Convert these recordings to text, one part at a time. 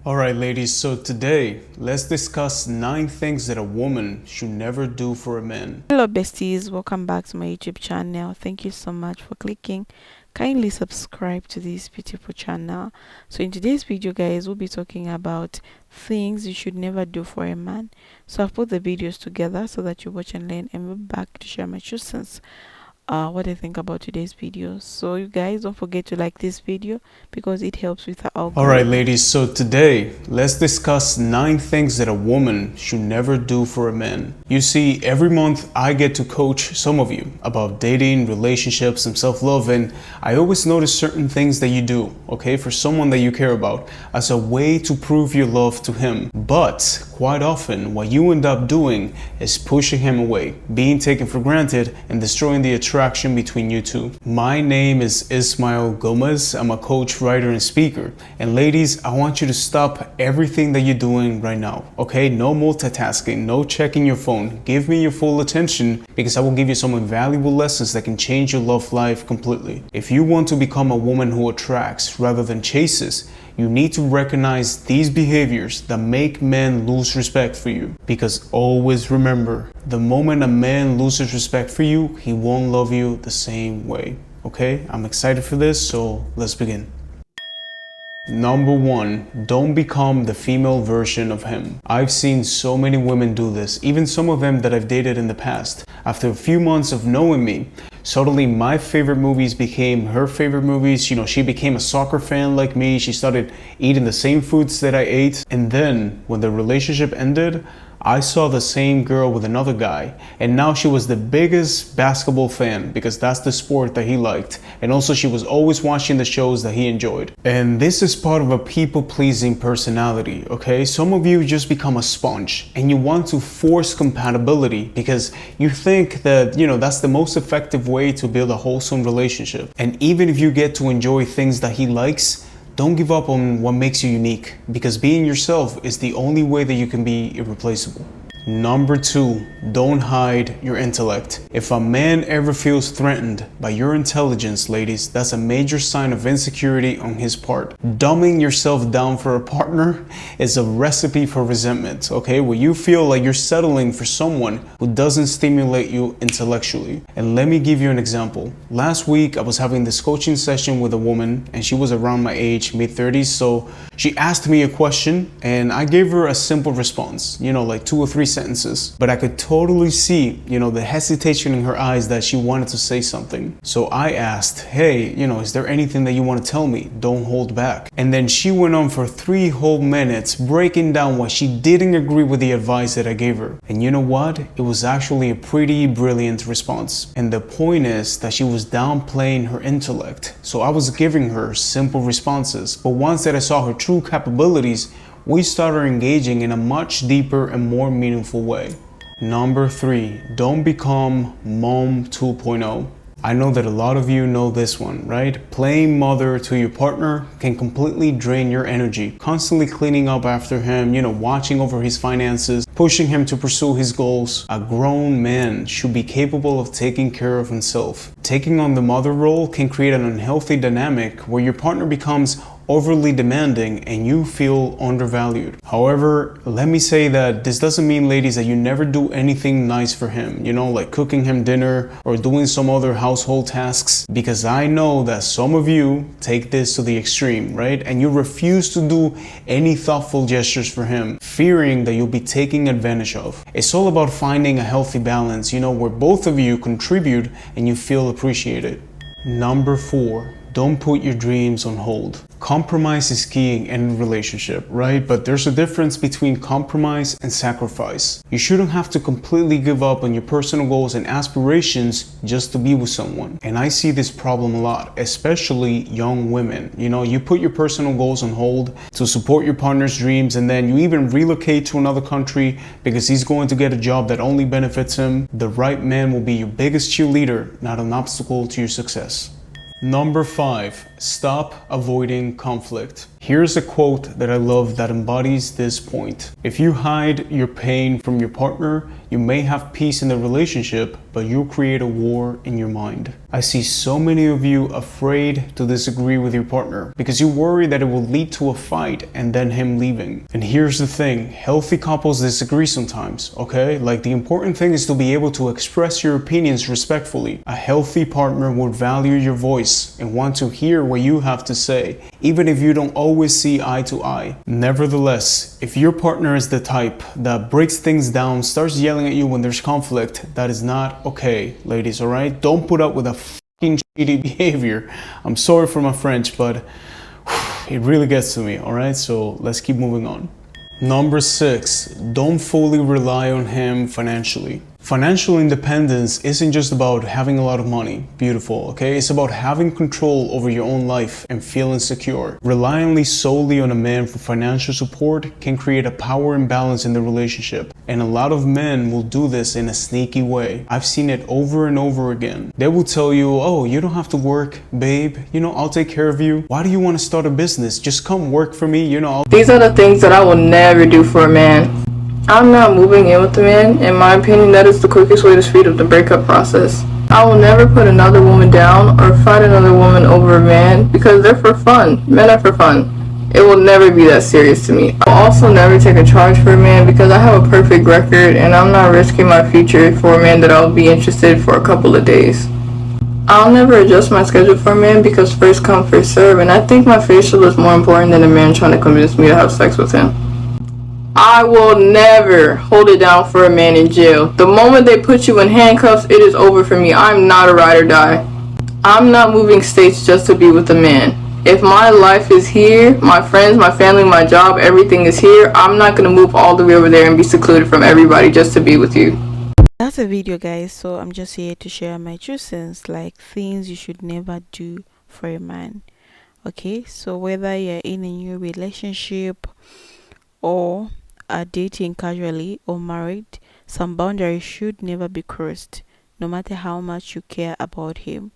Alright ladies, so today let's discuss 9 things that a woman should never do for a man. Hello besties, welcome back to my YouTube channel. Thank you so much for clicking. Kindly subscribe to this beautiful channel. So in today's video guys, we'll be talking about things you should never do for a man. So I've put the videos together so that you watch and learn, and we're back to share my two cents what I think about today's video. So you guys don't forget to like this video because it helps with the algorithm. Alright ladies, so today let's discuss 9 things that a woman should never do for a man. You see, every month I get to coach some of you about dating, relationships, and self-love, and I always notice certain things that you do, okay, for someone that you care about as a way to prove your love to him. But quite often what you end up doing is pushing him away, being taken for granted, and destroying the attraction between you two. My name is Ismael Gomez. I'm a coach, writer, and speaker. And ladies, I want you to stop everything that you're doing right now, okay? No multitasking, no checking your phone. Give me your full attention because I will give you some invaluable lessons that can change your love life completely. If you want to become a woman who attracts rather than chases, you need to recognize these behaviors that make men lose respect for you. Because always remember, the moment a man loses respect for you, he won't love you the same way. Okay? I'm excited for this, so let's begin. Number 1, don't become the female version of him. I've seen so many women do this, even some of them that I've dated in the past. After a few months of knowing me, suddenly my favorite movies became her favorite movies. You know, she became a soccer fan like me. She started eating the same foods that I ate. And then when the relationship ended, I saw the same girl with another guy, and now she was the biggest basketball fan because that's the sport that he liked, and also she was always watching the shows that he enjoyed. And this is part of a people-pleasing personality, okay? Some of you just become a sponge and you want to force compatibility because you think that, you know, that's the most effective way to build a wholesome relationship. And even if you get to enjoy things that he likes, don't give up on what makes you unique, because being yourself is the only way that you can be irreplaceable. Number 2, don't hide your intellect. If a man ever feels threatened by your intelligence, ladies, that's a major sign of insecurity on his part. Dumbing yourself down for a partner is a recipe for resentment, okay? Where you feel like you're settling for someone who doesn't stimulate you intellectually. And let me give you an example. Last week, I was having this coaching session with a woman, and she was around my age, mid-30s, so she asked me a question, and I gave her a simple response, you know, like 2 or 3 sentences, but I could totally see, you know, the hesitation in her eyes that she wanted to say something. So I asked, hey, you know, is there anything that you want to tell me? Don't hold back. And then she went on for 3 whole minutes breaking down why she didn't agree with the advice that I gave her. And you know what? It was actually a pretty brilliant response. And the point is that she was downplaying her intellect. So I was giving her simple responses, but once that I saw her true capabilities, we started engaging in a much deeper and more meaningful way. Number 3, don't become mom 2.0. I know that a lot of you know this one, right? Playing mother to your partner can completely drain your energy. Constantly cleaning up after him, you know, watching over his finances, pushing him to pursue his goals. A grown man should be capable of taking care of himself. Taking on the mother role can create an unhealthy dynamic where your partner becomes overly demanding and you feel undervalued. However, let me say that this doesn't mean, ladies, that you never do anything nice for him, you know, like cooking him dinner or doing some other household tasks, because I know that some of you take this to the extreme, right? And you refuse to do any thoughtful gestures for him, fearing that you'll be taken advantage of. It's all about finding a healthy balance, you know, where both of you contribute and you feel appreciated. Number 4, don't put your dreams on hold. Compromise is key in any relationship, right? But there's a difference between compromise and sacrifice. You shouldn't have to completely give up on your personal goals and aspirations just to be with someone. And I see this problem a lot, especially young women. You know, you put your personal goals on hold to support your partner's dreams, and then you even relocate to another country because he's going to get a job that only benefits him. The right man will be your biggest cheerleader, not an obstacle to your success. Number 5, Stop avoiding conflict. Here's a quote that I love that embodies this point. If you hide your pain from your partner, you may have peace in the relationship, but you'll create a war in your mind. I see so many of you afraid to disagree with your partner because you worry that it will lead to a fight and then him leaving. And here's the thing, healthy couples disagree sometimes, okay? Like, the important thing is to be able to express your opinions respectfully. A healthy partner would value your voice and want to hear what you have to say, even if you don't always see eye to eye. Nevertheless, if your partner is the type that breaks things down, starts yelling at you when there's conflict, that is not okay, ladies, alright? Don't put up with a fucking shitty behavior. I'm sorry for my French, but it really gets to me, alright? So let's keep moving on. Number 6, don't fully rely on him financially. Financial independence isn't just about having a lot of money, beautiful, okay? It's about having control over your own life and feeling secure. Relying solely on a man for financial support can create a power imbalance in the relationship. And a lot of men will do this in a sneaky way. I've seen it over and over again. They will tell you, oh, you don't have to work, babe. You know, I'll take care of you. Why do you want to start a business? Just come work for me, you know. These are the things that I will never do for a man. I'm not moving in with a man. In my opinion, that is the quickest way to speed up the breakup process. I will never put another woman down or fight another woman over a man because they're for fun. Men are for fun. It will never be that serious to me. I'll also never take a charge for a man because I have a perfect record and I'm not risking my future for a man that I'll be interested for a couple of days. I'll never adjust my schedule for a man because first come, first serve, and I think my facial is more important than a man trying to convince me to have sex with him. I will never hold it down for a man in jail. The moment they put you in handcuffs, it is over for me. I'm not a ride or die. I'm not moving states just to be with a man. If my life is here, my friends, my family, my job, everything is here, I'm not going to move all the way over there and be secluded from everybody just to be with you. That's a video, guys. So I'm just here to share my 2 cents, like things you should never do for a man. Okay, so whether you're in a new relationship or are dating casually or married, some boundaries should never be crossed, no matter how much you care about him.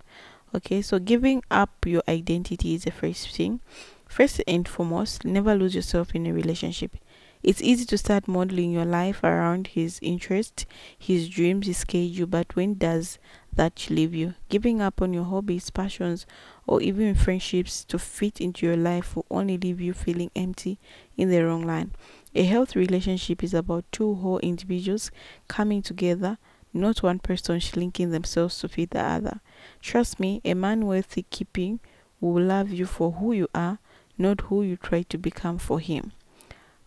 Okay, so giving up your identity is the first thing. First and foremost, never lose yourself in a relationship. It's easy to start modeling your life around his interests, his dreams, his schedule, but when does that leave you? Giving up on your hobbies, passions, or even friendships to fit into your life will only leave you feeling empty in the wrong line. A healthy relationship is about 2 whole individuals coming together, not one person shrinking themselves to fit the other. Trust me, a man worthy keeping will love you for who you are, not who you try to become for him.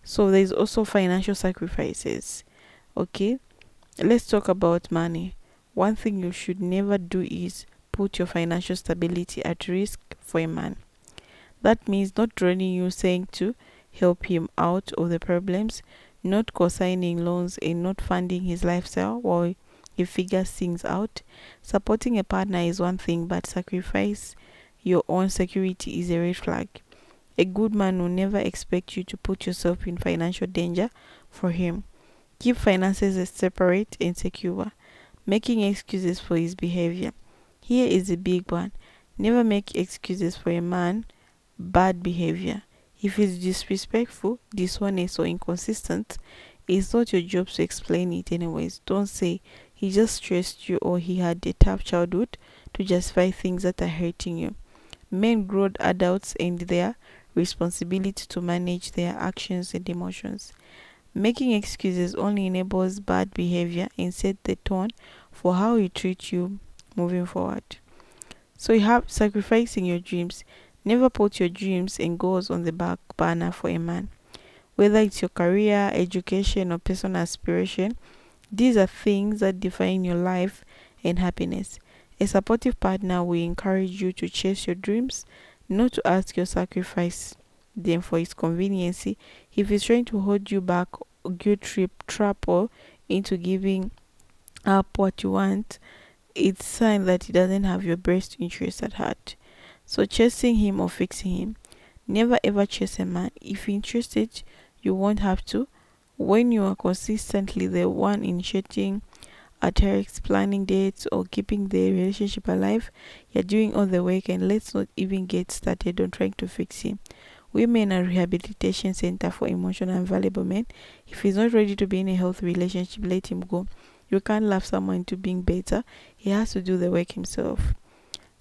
So there's also financial sacrifices. Okay, let's talk about money. One thing you should never do is put your financial stability at risk for a man. That means not draining you, saying to help him out of the problems, not co-signing loans, and not funding his lifestyle while he figures things out. Supporting a partner is one thing, but sacrifice your own security is a red flag. A good man will never expect you to put yourself in financial danger for him. Keep finances separate and secure, making excuses for his behavior. Here is a big one. Never make excuses for a man bad behavior. If he's disrespectful, dishonest, or inconsistent, it's not your job to explain it anyways. Don't say he just stressed you or he had a tough childhood to justify things that are hurting you. Men grow adults and their responsibility to manage their actions and emotions. Making excuses only enables bad behavior and set the tone for how he treats you moving forward. So you have sacrificing your dreams. Never put your dreams and goals on the back burner for a man. Whether it's your career, education, or personal aspiration, these are things that define your life and happiness. A supportive partner will encourage you to chase your dreams, not to ask you to sacrifice them for his convenience. If he's trying to hold you back, guilt trip, trap, or into giving up what you want, it's a sign that he doesn't have your best interest at heart. So chasing him or fixing him. Never ever chase a man. If you're interested, you won't have to. When you are consistently the one initiating text, planning dates, or keeping the relationship alive. You're doing all the work, and let's not even get started on trying to fix him. Women are rehabilitation center for emotional and valuable men. If he's not ready to be in a healthy relationship, let him go. You can't love someone into being better. He has to do the work himself.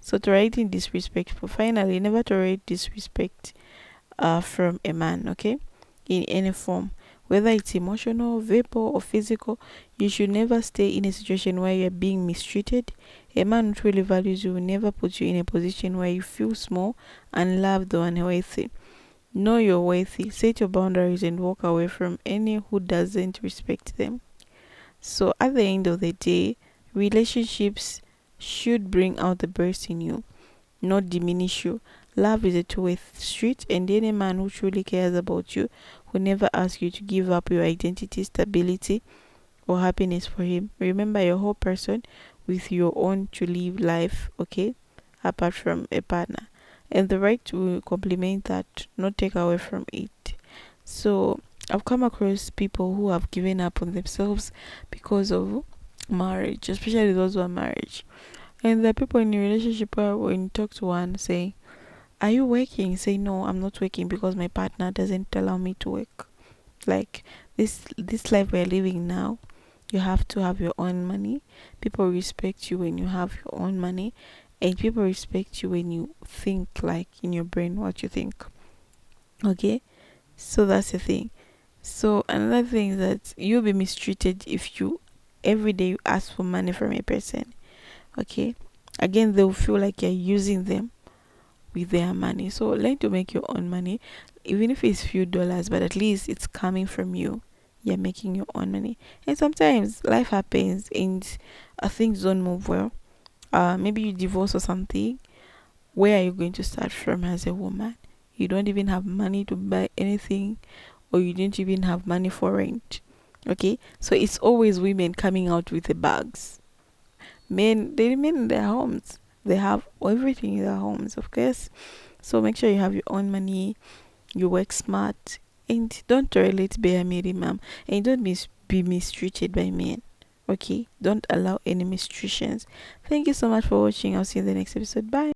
So tolerating disrespectful. Finally, never tolerate disrespect from a man, okay? In any form. Whether it's emotional, verbal, or physical, you should never stay in a situation where you're being mistreated. A man who truly values you will never put you in a position where you feel small, unloved, or unworthy. Know you're worthy, set your boundaries, and walk away from any who doesn't respect them. So at the end of the day, relationships should bring out the best in you, not diminish you. Love is a two-way street, and any man who truly cares about you will never ask you to give up your identity, stability, or happiness for him. Remember, your whole person with your own to live life, okay? Apart from a partner. And the right to complement that, not take away from it. So I've come across people who have given up on themselves because of marriage, especially those who are married. And there are people in a relationship where when you talk to one, say, "Are you working?" Say, "No, I'm not working because my partner doesn't allow me to work." Like this life we're living now, you have to have your own money. People respect you when you have your own money, and people respect you when you think, like, in your brain what you think. Okay, so that's the thing. So another thing is that you'll be mistreated if you every day you ask for money from a person. Okay, again they'll feel like you're using them with their money. So learn to make your own money, even if it's few dollars, but at least it's coming from you. You're making your own money. And sometimes life happens and things don't move well. Maybe you divorce or something. Where are you going to start from as a woman? You don't even have money to buy anything, or you don't even have money for rent. Okay, so it's always women coming out with the bags. Men, they remain in their homes. They have everything in their homes, of course. So make sure you have your own money, you work smart, and don't tolerate bare minimum, and don't be mistreated by men. Okay, don't allow any mistreatments. Thank you so much for watching. I'll see you in the next episode. Bye.